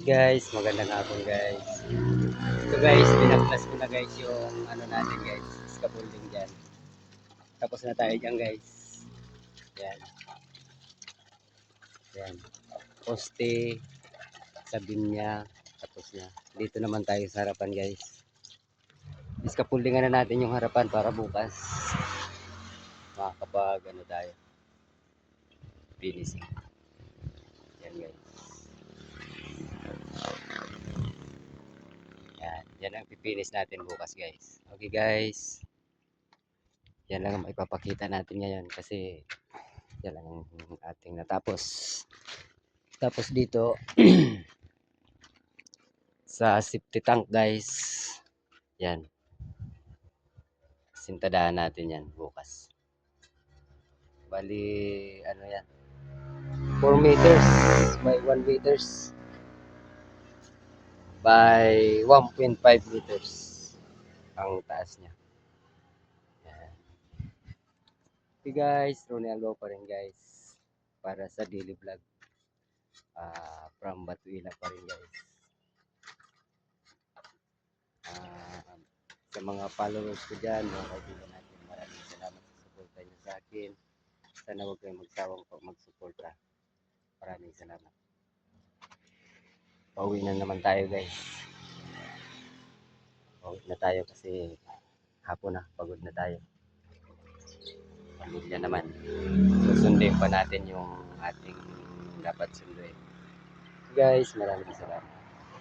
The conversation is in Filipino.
Guys, magandang hapon guys. So guys, pinag-plus ko na guys yung ano natin guys, scaffolding dyan. Tapos na tayo dyan guys. Yan, yan. Poste, sabin niya, tapos na. Dito naman tayo sa harapan guys. Scaffoldingan na natin yung harapan para bukas makakapag ano tayo, finishing. Yan guys. Yan ang pipinis natin bukas guys. Okay guys. Yan lang ang ipapakita natin ngayon kasi yan lang ang ating natapos. Tapos dito sa safety tank guys. Yan. Sintadahan natin yan bukas. Bali ano yan? 4 meters by 1 meters by 1.5 meters ang taas niya. Yan. Okay guys, Ronaldo pa rin guys para sa daily vlog. From Batuila pa rin guys. Sa mga followers ko dyan, mga kaibigan natin, maraming salamat sa suporta nyo sa akin. Sana huwag kayong magsawang magsuporta. Maraming salamat. Pauwi na naman tayo guys. Pauwi na tayo kasi hapon na, pagod na tayo. Pamilya naman. Susundin pa natin yung ating dapat sunduin. Guys, maraming salamat.